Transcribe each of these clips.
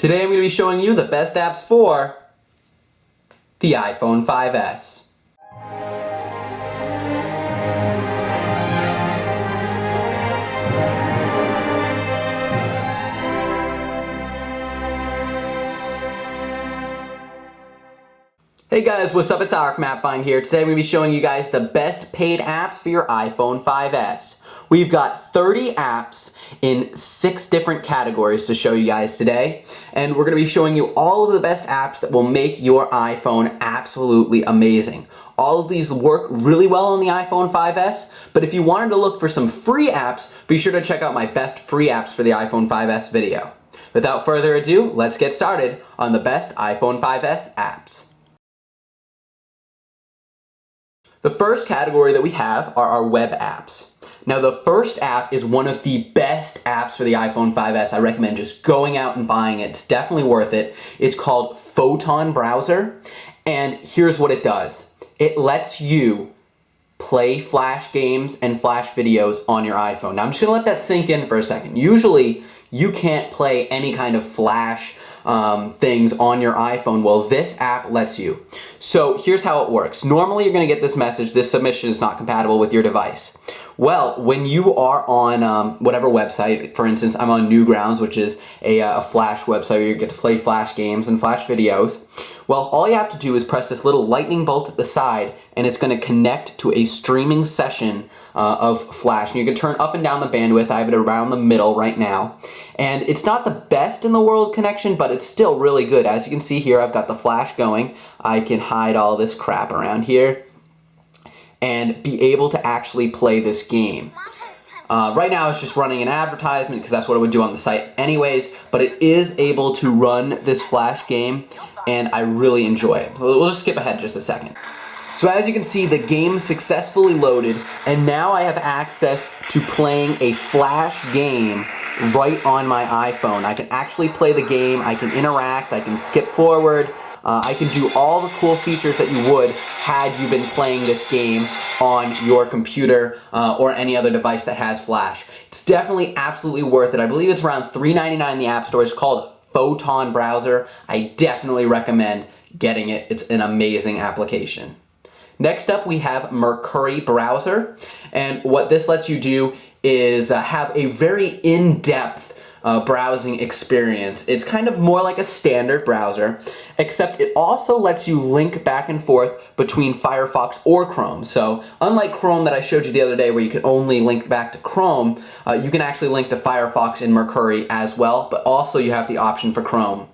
Today I'm going to be showing you the best apps for the iPhone 5S. Hey guys, what's up? It's Alex from AppFind here. Today I'm going to be showing you guys the best paid apps for your iPhone 5S. We've got 30 apps in 6 different categories to show you guys today. And we're going to be showing you all of the best apps that will make your iPhone absolutely amazing. All of these work really well on the iPhone 5S, but if you wanted to look for some free apps, be sure to check out my best free apps for the iPhone 5S video. Without further ado, let's get started on the best iPhone 5S apps. The first category that we have are our web apps. Now the first app is one of the best apps for the iPhone 5S. I recommend just going out and buying it. It's definitely worth it. It's called Photon Browser, and here's what it does. It lets you play Flash games and Flash videos on your iPhone. Now I'm just gonna let that sink in for a second. Usually you can't play any kind of Flash things on your iPhone. Well, this app lets you. So here's how it works. Normally you're going to get this message, this submission is not compatible with your device. Well, when you are on whatever website, for instance, I'm on Newgrounds, which is a Flash website where you get to play Flash games and Flash videos. Well, all you have to do is press this little lightning bolt at the side, and it's going to connect to a streaming session of Flash. And you can turn up and down the bandwidth. I have it around the middle right now. And it's not the best in the world connection, but it's still really good. As you can see here, I've got the Flash going. I can hide all this crap around here and be able to actually play this game. Right now it's just running an advertisement because that's what it would do on the site anyways, but it is able to run this Flash game and I really enjoy it. We'll just skip ahead just a second. So as you can see, the game successfully loaded, and now I have access to playing a Flash game right on my iPhone. I can actually play the game, I can interact, I can skip forward, I can do all the cool features that you would had you been playing this game on your computer or any other device that has Flash. It's definitely absolutely worth it. I believe it's around $3.99 in the App Store. It's called Photon Browser. I definitely recommend getting it. It's an amazing application. Next up, we have Mercury Browser, and what this lets you do is have a very in-depth browsing experience. It's kind of more like a standard browser, except it also lets you link back and forth between Firefox or Chrome. So unlike Chrome that I showed you the other day where you could only link back to Chrome, you can actually link to Firefox in Mercury as well, but also you have the option for Chrome.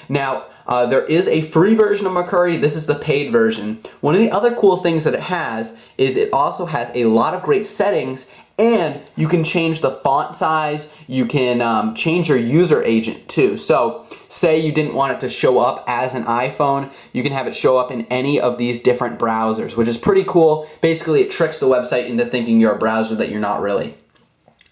Now, there is a free version of Mercury. This is the paid version. One of the other cool things that it has is it also has a lot of great settings, and you can change the font size. You can change your user agent too. So say you didn't want it to show up as an iPhone, you can have it show up in any of these different browsers, which is pretty cool. Basically, it tricks the website into thinking you're a browser that you're not really.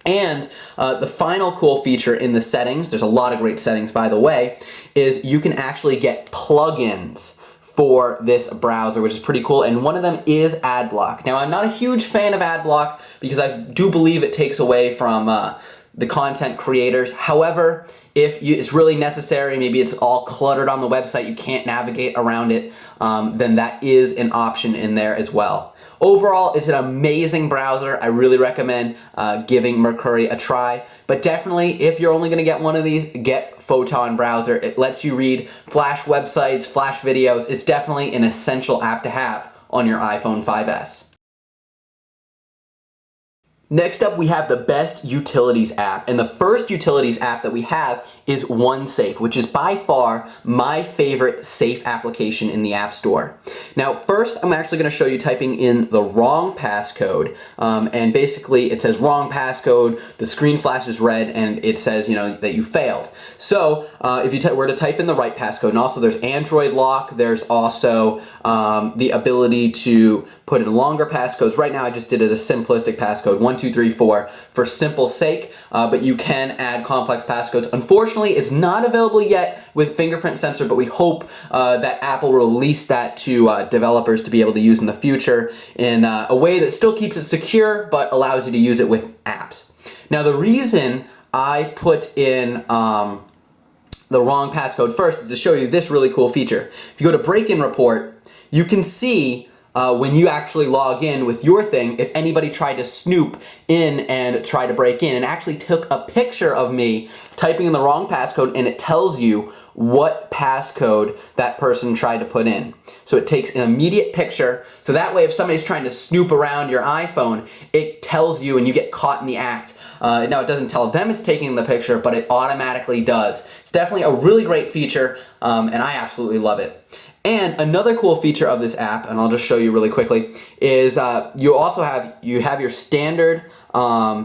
And the final cool feature in the settings, there's a lot of great settings by the way, is you can actually get plugins for this browser, which is pretty cool, and one of them is AdBlock. Now, I'm not a huge fan of AdBlock because I do believe it takes away from the content creators. However, if it's really necessary, maybe it's all cluttered on the website, you can't navigate around it, then that is an option in there as well. Overall, it's an amazing browser. I really recommend giving Mercury a try. But definitely, if you're only going to get one of these, get Photon Browser. It lets you read Flash websites, Flash videos. It's definitely an essential app to have on your iPhone 5S. Next up, we have the best utilities app, and the first utilities app that we have is OneSafe, which is by far my favorite safe application in the App Store. Now, first, I'm actually going to show you typing in the wrong passcode, and basically it says wrong passcode, the screen flashes red, and it says, that you failed. So, if you were to type in the right passcode, and also there's Android lock, there's also the ability to put in longer passcodes. Right now I just did it a simplistic passcode, 1234 for simple sake, but you can add complex passcodes. Unfortunately, it's not available yet with fingerprint sensor, but we hope that Apple will release that to developers to be able to use in the future in a way that still keeps it secure, but allows you to use it with apps. Now the reason I put in the wrong passcode first is to show you this really cool feature. If you go to break-in report, you can see when you actually log in with your thing, if anybody tried to snoop in and try to break in and actually took a picture of me typing in the wrong passcode, and it tells you what passcode that person tried to put in. So it takes an immediate picture, so that way if somebody's trying to snoop around your iPhone, it tells you and you get caught in the act. Now it doesn't tell them it's taking the picture, but it automatically does. It's definitely a really great feature, and I absolutely love it. And another cool feature of this app, and I'll just show you really quickly, is you also have your standard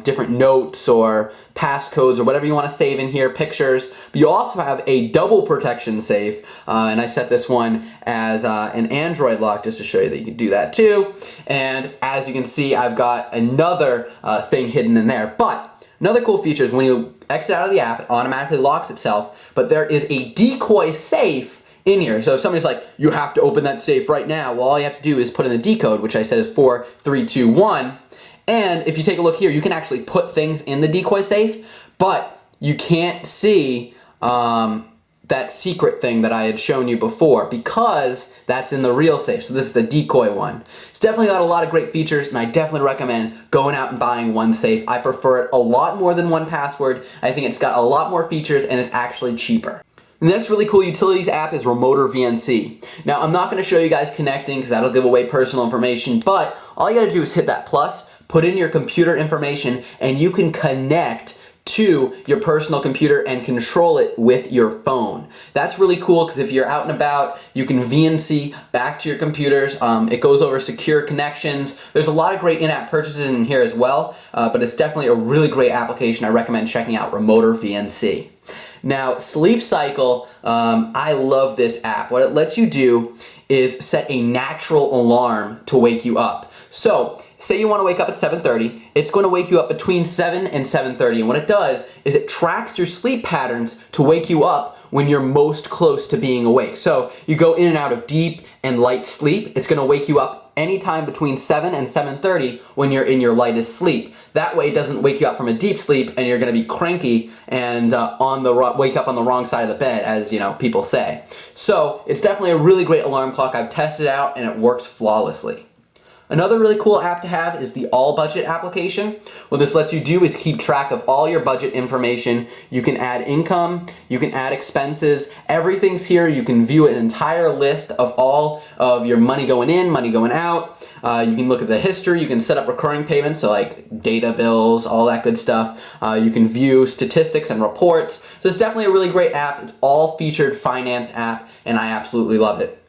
different notes or passcodes or whatever you want to save in here, pictures, but you also have a double protection safe, and I set this one as an Android lock just to show you that you can do that too. And as you can see, I've got another thing hidden in there. But another cool feature is when you exit out of the app, it automatically locks itself, but there is a decoy safe in here. So if somebody's like, you have to open that safe right now, well, all you have to do is put in the decode, which I said is 4321. And if you take a look here, you can actually put things in the decoy safe, but you can't see that secret thing that I had shown you before because that's in the real safe. So this is the decoy one. It's definitely got a lot of great features, and I definitely recommend going out and buying one safe. I prefer it a lot more than 1Password. I think it's got a lot more features and it's actually cheaper. The next really cool utilities app is Remoter VNC. Now, I'm not going to show you guys connecting because that'll give away personal information, but all you got to do is hit that plus, put in your computer information, and you can connect to your personal computer and control it with your phone. That's really cool because if you're out and about, you can VNC back to your computers. It goes over secure connections. There's a lot of great in-app purchases in here as well, but it's definitely a really great application. I recommend checking out Remoter VNC. Now, Sleep Cycle, I love this app. What it lets you do is set a natural alarm to wake you up. So, say you want to wake up at 7:30, it's going to wake you up between 7 and 7:30, and what it does is it tracks your sleep patterns to wake you up when you're most close to being awake. So, you go in and out of deep and light sleep, it's going to wake you up anytime between 7 and 7:30 when you're in your lightest sleep. That way it doesn't wake you up from a deep sleep and you're going to be cranky and wake up on the wrong side of the bed, as people say. So it's definitely a really great alarm clock. I've tested it out and it works flawlessly. Another really cool app to have is the All Budget application. What this lets you do is keep track of all your budget information. You can add income, you can add expenses, everything's here. You can view an entire list of all of your money going in, money going out. You can look at the history, you can set up recurring payments, so like data bills, all that good stuff. You can view statistics and reports. So it's definitely a really great app. It's all featured finance app, and I absolutely love it.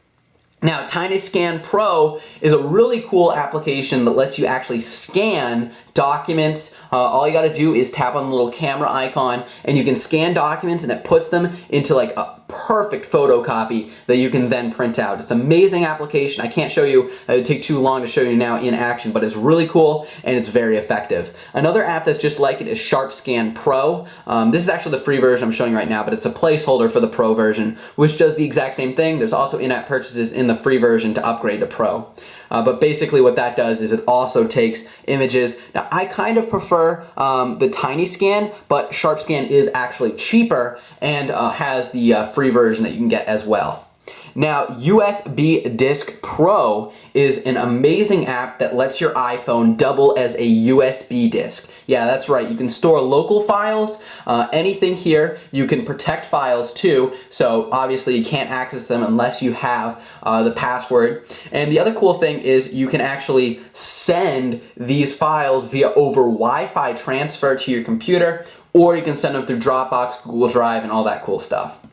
Now, TinyScan Pro is a really cool application that lets you actually scan documents. All you got to do is tap on the little camera icon and you can scan documents, and it puts them into like a perfect photocopy that you can then print out. It's an amazing application. I can't show you, it would take too long to show you now in action, but it's really cool and it's very effective. Another app that's just like it is SharpScan Pro. This is actually the free version I'm showing you right now, but it's a placeholder for the Pro version, which does the exact same thing. There's also in-app purchases in the free version to upgrade to Pro. But basically what that does is it also takes images. Now I kind of prefer the TinyScan, but SharpScan is actually cheaper and has the free version that you can get as well. Now, USB Disk Pro is an amazing app that lets your iPhone double as a USB disk. Yeah, that's right. You can store local files, anything here. You can protect files too, so obviously you can't access them unless you have the password. And the other cool thing is you can actually send these files via over Wi-Fi transfer to your computer, or you can send them through Dropbox, Google Drive, and all that cool stuff.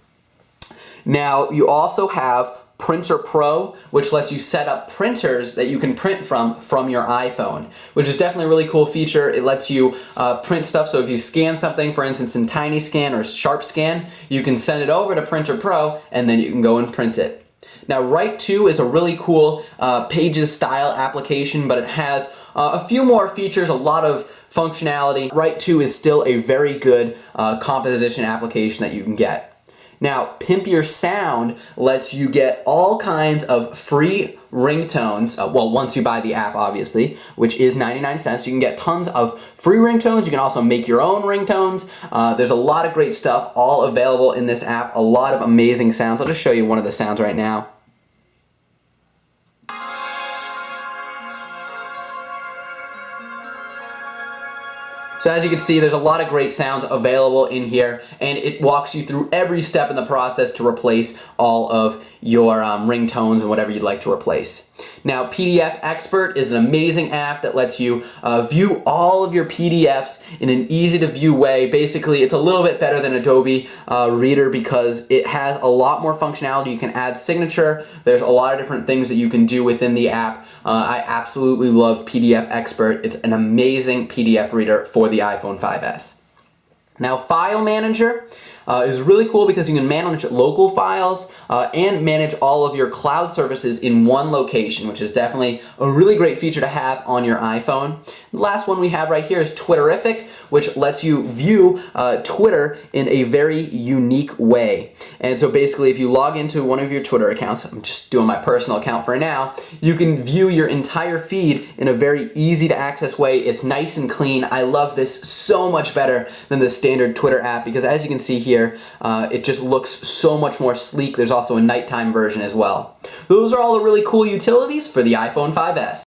Now, you also have Printer Pro, which lets you set up printers that you can print from your iPhone, which is definitely a really cool feature. It lets you print stuff, so if you scan something, for instance, in TinyScan or SharpScan, you can send it over to Printer Pro, and then you can go and print it. Now, Write2 is a really cool Pages style application, but it has a few more features, a lot of functionality. Write2 is still a very good composition application that you can get. Now, Pimp Your Sound lets you get all kinds of free ringtones, well, once you buy the app, obviously, which is 99 cents. You can get tons of free ringtones. You can also make your own ringtones. There's a lot of great stuff all available in this app, a lot of amazing sounds. I'll just show you one of the sounds right now. So as you can see, there's a lot of great sounds available in here, and it walks you through every step in the process to replace all of your ringtones and whatever you'd like to replace. Now, PDF Expert is an amazing app that lets you view all of your PDFs in an easy-to-view way. Basically, it's a little bit better than Adobe Reader because it has a lot more functionality. You can add signature. There's a lot of different things that you can do within the app. I absolutely love PDF Expert. It's an amazing PDF reader for the iPhone 5S. Now, File Manager is really cool because you can manage local files and manage all of your cloud services in one location, which is definitely a really great feature to have on your iPhone. The last one we have right here is Twitterific, which lets you view Twitter in a very unique way. And so basically, if you log into one of your Twitter accounts, I'm just doing my personal account for now, you can view your entire feed in a very easy to access way. It's nice and clean. I love this so much better than the standard Twitter app because as you can see here, it just looks so much more sleek. There's also a nighttime version as well. Those are all the really cool utilities for the iPhone 5S.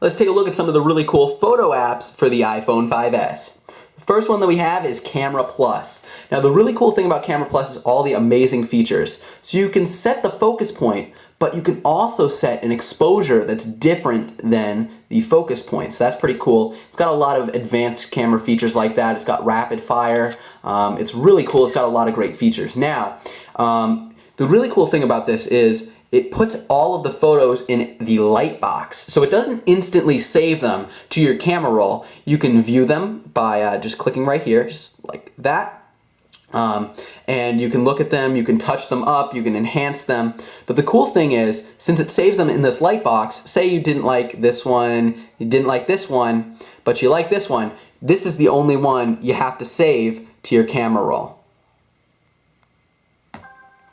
Let's take a look at some of the really cool photo apps for the iPhone 5S. The first one that we have is Camera Plus. Now the really cool thing about Camera Plus is all the amazing features. So you can set the focus point, but you can also set an exposure that's different than the focus point. So that's pretty cool. It's got a lot of advanced camera features like that. It's got rapid fire. It's really cool. It's got a lot of great features. Now, the really cool thing about this is it puts all of the photos in the light box. So it doesn't instantly save them to your camera roll. You can view them by just clicking right here, just like that. And you can look at them, you can touch them up, you can enhance them. But the cool thing is, since it saves them in this light box, say you didn't like this one, you didn't like this one, but you like this one, this is the only one you have to save to your camera roll.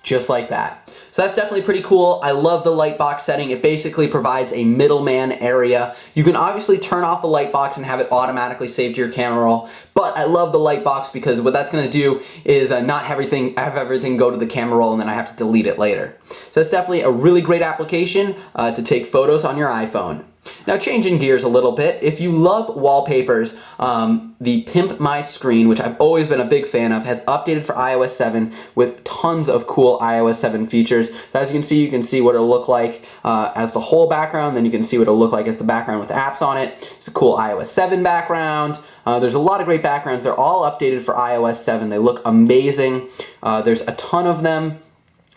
Just like that. So that's definitely pretty cool. I love the light box setting. It basically provides a middleman area. You can obviously turn off the light box and have it automatically saved to your camera roll, but I love the light box because what that's gonna do is not have everything go to the camera roll and then I have to delete it later. So that's definitely a really great application to take photos on your iPhone. Now changing gears a little bit, if you love wallpapers, the Pimp My Screen, which I've always been a big fan of, has updated for iOS 7 with tons of cool iOS 7 features. So as you can see what it'll look like as the whole background, then you can see what it'll look like as the background with apps on it. It's a cool iOS 7 background. There's a lot of great backgrounds. They're all updated for iOS 7. They look amazing. There's a ton of them.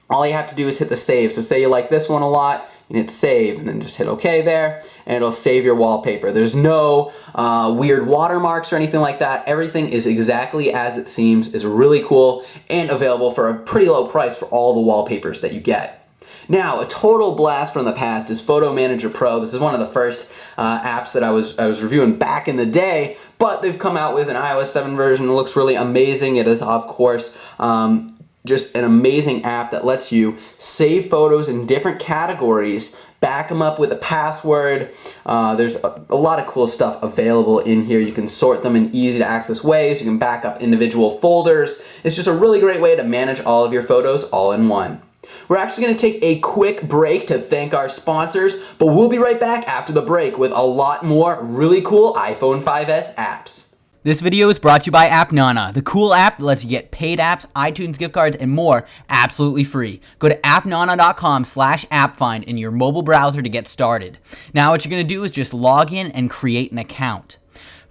All you have to do is hit the save. So say you like this one a lot, you hit save and then just hit OK there and it'll save your wallpaper. There's no weird watermarks or anything like that. Everything is exactly as it seems. It's really cool and available for a pretty low price for all the wallpapers that you get. Now, a total blast from the past is Photo Manager Pro. This is one of the first apps that I was reviewing back in the day, but they've come out with an iOS 7 version. It looks really amazing. It is, of course, just an amazing app that lets you save photos in different categories, back them up with a password. There's a lot of cool stuff available in here. You can sort them in easy to access ways. You can back up individual folders. It's just a really great way to manage all of your photos all in one. We're actually going to take a quick break to thank our sponsors, but we'll be right back after the break with a lot more really cool iPhone 5S apps. This video is brought to you by AppNana, the cool app that lets you get paid apps, iTunes gift cards, and more absolutely free. Go to appnana.com/appfind in your mobile browser to get started. Now what you're going to do is just log in and create an account.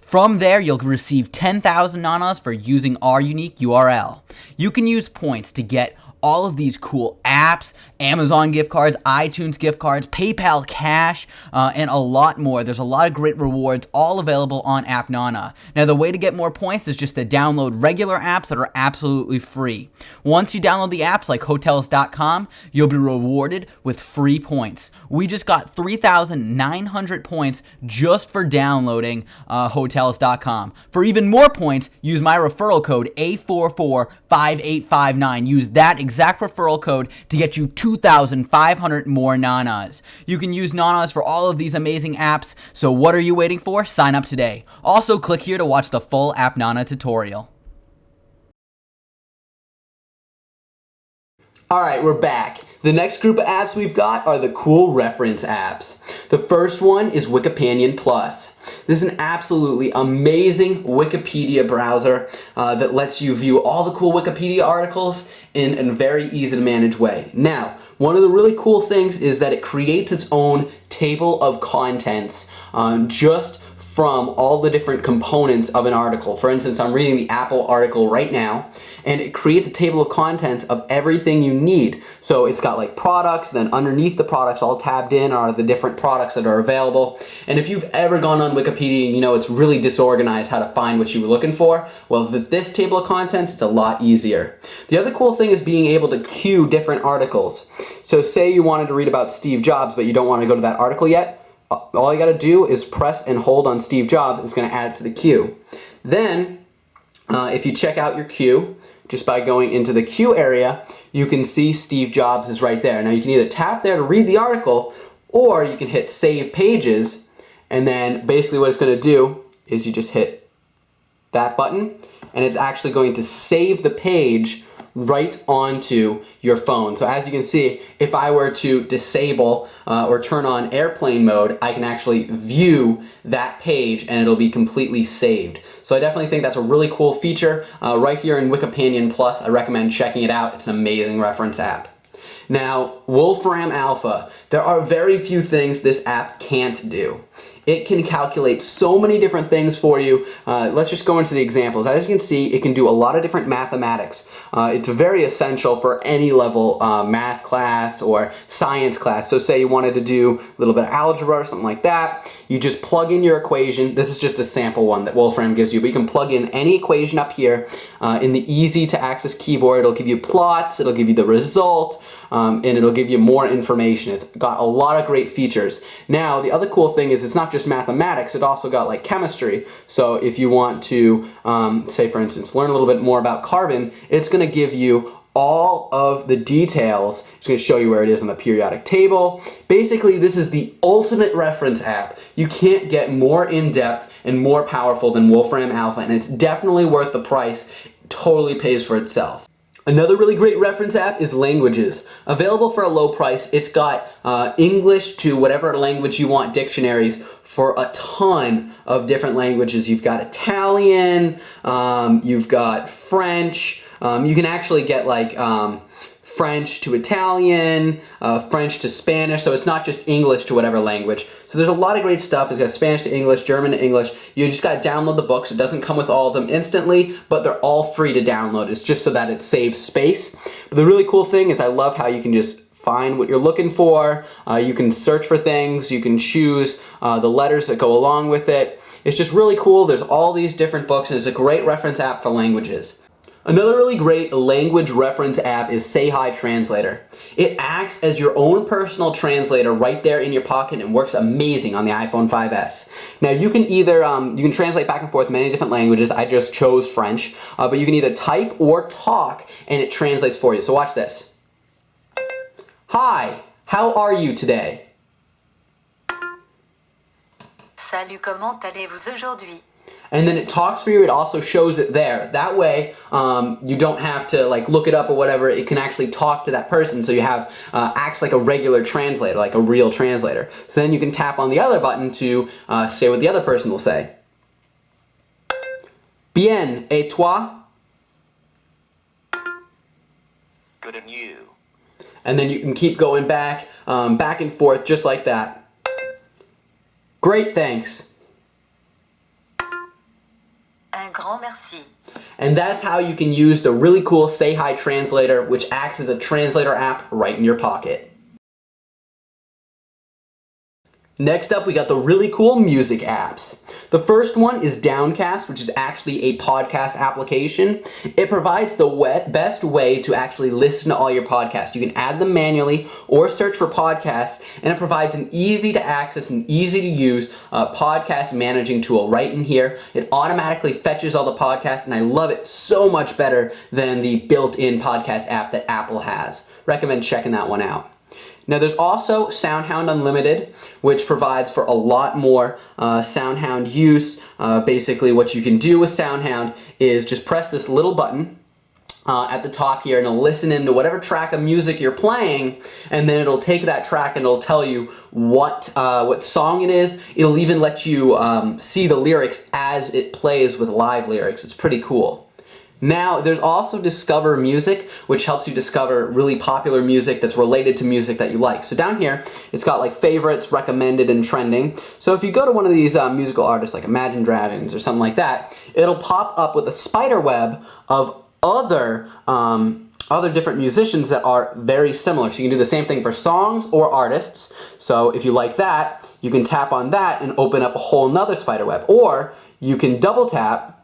From there, you'll receive 10,000 nanas for using our unique URL. You can use points to get all of these cool apps, Amazon gift cards, iTunes gift cards, PayPal Cash, and a lot more. There's a lot of great rewards, all available on AppNana. Now, the way to get more points is just to download regular apps that are absolutely free. Once you download the apps like Hotels.com, you'll be rewarded with free points. We just got 3,900 points just for downloading Hotels.com. For even more points, use my referral code A445859. Use that exact referral code to get you 2,500 more nanas. You can use nanas for all of these amazing apps, so what are you waiting for? Sign up today. Also, click here to watch the full AppNana tutorial. Alright, we're back. The next group of apps we've got are the cool reference apps. The first one is Wikipedia Plus. This is an absolutely amazing Wikipedia browser that lets you view all the cool Wikipedia articles in a very easy to manage way. Now, one of the really cool things is that it creates its own table of contents just from all the different components of an article. For instance, I'm reading the Apple article right now, and it creates a table of contents of everything you need. So it's got like products, then underneath the products all tabbed in are the different products that are available. And if you've ever gone on Wikipedia and you know it's really disorganized how to find what you were looking for, well, with this table of contents, it's a lot easier. The other cool thing is being able to queue different articles. So say you wanted to read about Steve Jobs, but you don't want to go to that article yet, all you got to do is press and hold on Steve Jobs. It's going to add it to the queue. Then, if you check out your queue, just by going into the queue area, you can see Steve Jobs is right there. Now you can either tap there to read the article, or you can hit Save Pages, and then basically what it's going to do is you just hit that button, and it's actually going to save the page right onto your phone. So as you can see, if I were to disable or turn on airplane mode, I can actually view that page and it'll be completely saved. So I definitely think that's a really cool feature right here in Wikipedia Plus. I recommend checking it out. It's an amazing reference app. Now, Wolfram Alpha. There are very few things this app can't do. It can calculate so many different things for you. Let's just go into the examples. As you can see, it can do a lot of different mathematics. It's very essential for any level math class or science class. So say you wanted to do a little bit of algebra or something like that. You just plug in your equation. This is just a sample one that Wolfram gives you, but you can plug in any equation up here in the easy to access keyboard. It'll give you plots, it'll give you the result, and it'll give you more information. It's got a lot of great features. Now, the other cool thing is it's not just mathematics, it also got like chemistry. So if you want to, say for instance, learn a little bit more about carbon, it's going to give you all of the details. It's going to show you where it is on the periodic table. Basically, this is the ultimate reference app. You can't get more in-depth and more powerful than Wolfram Alpha, and it's definitely worth the price. It totally pays for itself. Another really great reference app is Languages. Available for a low price. It's got English to whatever language you want dictionaries for a ton of different languages. You've got Italian, you've got French, you can actually get like French to Italian, French to Spanish, so it's not just English to whatever language. So there's a lot of great stuff. It's got Spanish to English, German to English. You just got to download the books. It doesn't come with all of them instantly, but they're all free to download. It's just so that it saves space. But the really cool thing is I love how you can just find what you're looking for. You can search for things. You can choose the letters that go along with it. It's just really cool. There's all these different books, and it's a great reference app for languages. Another really great language reference app is Say Hi Translator. It acts as your own personal translator right there in your pocket and works amazing on the iPhone 5S. Now you can either, you can translate back and forth many different languages. I just chose French, but you can either type or talk and it translates for you. So watch this. Hi, how are you today? Salut, comment allez-vous aujourd'hui? And then it talks for you. It also shows it there. That way, you don't have to like look it up or whatever. It can actually talk to that person. So you have acts like a regular translator, like a real translator. So then you can tap on the other button to say what the other person will say. Bien, et toi? Good and you. And then you can keep going back and forth just like that. Great, thanks. Un grand merci. And that's how you can use the really cool Say Hi translator, which acts as a translator app right in your pocket. Next up, we got the really cool music apps. The first one is Downcast, which is actually a podcast application. It provides the best way to actually listen to all your podcasts. You can add them manually or search for podcasts, and it provides an easy to access and easy to use podcast managing tool right in here. It automatically fetches all the podcasts, and I love it so much better than the built-in podcast app that Apple has. Recommend checking that one out. Now there's also SoundHound Unlimited, which provides for a lot more SoundHound use. Basically what you can do with SoundHound is just press this little button at the top here, and it'll listen into whatever track of music you're playing, and then it'll take that track and it'll tell you what song it is. It'll even let you see the lyrics as it plays with live lyrics. It's pretty cool. Now, there's also Discover Music, which helps you discover really popular music that's related to music that you like. So down here, it's got like favorites, recommended, and trending. So if you go to one of these musical artists like Imagine Dragons or something like that, it'll pop up with a spider web of other different musicians that are very similar. So you can do the same thing for songs or artists. So if you like that, you can tap on that and open up a whole nother spider web. Or you can double tap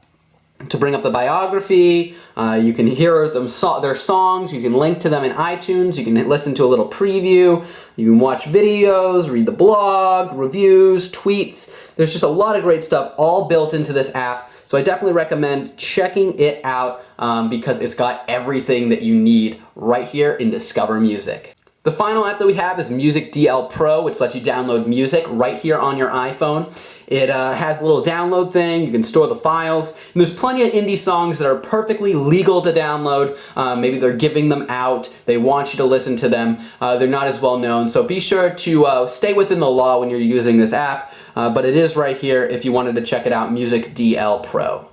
to bring up the biography. You can hear them their songs, you can link to them in iTunes, you can listen to a little preview, you can watch videos, read the blog, reviews, tweets. There's just a lot of great stuff all built into this app, so I definitely recommend checking it out because it's got everything that you need right here in Discover Music. The final app that we have is Music DL Pro, which lets you download music right here on your iPhone. It has a little download thing, you can store the files, and there's plenty of indie songs that are perfectly legal to download. Maybe they're giving them out, they want you to listen to them, they're not as well known, so be sure to stay within the law when you're using this app, but it is right here if you wanted to check it out, Music DL Pro.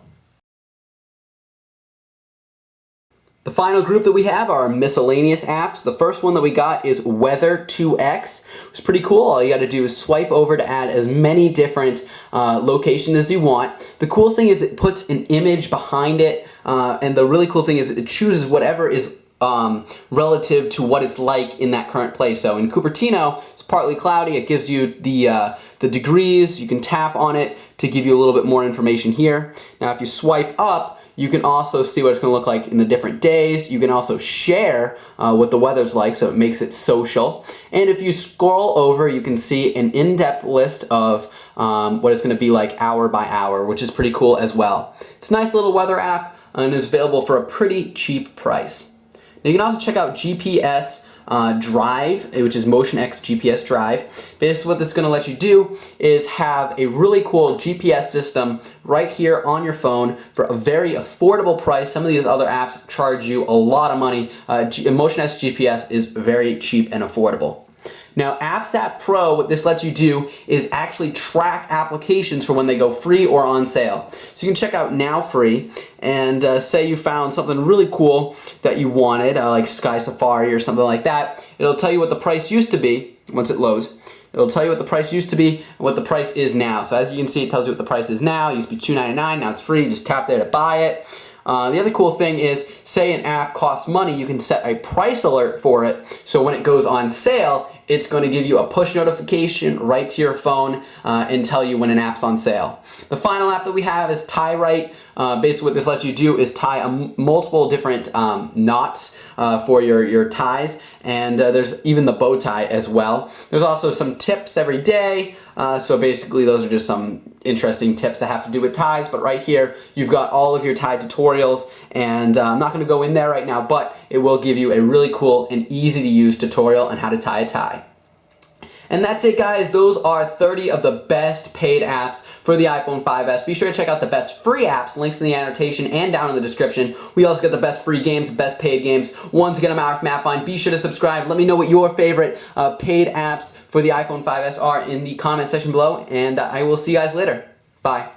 The final group that we have are miscellaneous apps. The first one that we got is Weather 2X. It's pretty cool. All you got to do is swipe over to add as many different locations as you want. The cool thing is it puts an image behind it, and the really cool thing is it chooses whatever is relative to what it's like in that current place. So in Cupertino, it's partly cloudy. It gives you the degrees. You can tap on it to give you a little bit more information here. Now if you swipe up, you can also see what it's going to look like in the different days. You can also share what the weather's like, so it makes it social. And if you scroll over, you can see an in-depth list of what it's going to be like hour by hour, which is pretty cool as well. It's a nice little weather app, and it's available for a pretty cheap price. Now you can also check out GPS Drive, which is MotionX GPS Drive. Basically what this is going to let you do is have a really cool GPS system right here on your phone for a very affordable price. Some of these other apps charge you a lot of money. MotionX GPS is very cheap and affordable. Now, Apps App Pro, what this lets you do is actually track applications for when they go free or on sale. So you can check out Now Free, and say you found something really cool that you wanted, like Sky Safari or something like that. It'll tell you what the price used to be once it loads. It'll tell you what the price used to be and what the price is now. So as you can see, it tells you what the price is now. It used to be $2.99, now it's free. Just tap there to buy it. The other cool thing is, say an app costs money, you can set a price alert for it, so when it goes on sale, it's going to give you a push notification right to your phone and tell you when an app's on sale. The final app that we have is Tie Right. Basically what this lets you do is tie multiple different knots for your ties, and there's even the bow tie as well. There's also some tips every day, so basically those are just some interesting tips that have to do with ties, but right here you've got all of your tie tutorials, and I'm not going to go in there right now, but it will give you a really cool and easy to use tutorial on how to tie a tie. And that's it, guys. Those are 30 of the best paid apps for the iPhone 5S. Be sure to check out the best free apps, links in the annotation and down in the description. We also got the best free games, best paid games. Once again, I'm out from AppFind. Be sure to subscribe. Let me know what your favorite paid apps for the iPhone 5S are in the comment section below, and I will see you guys later. Bye.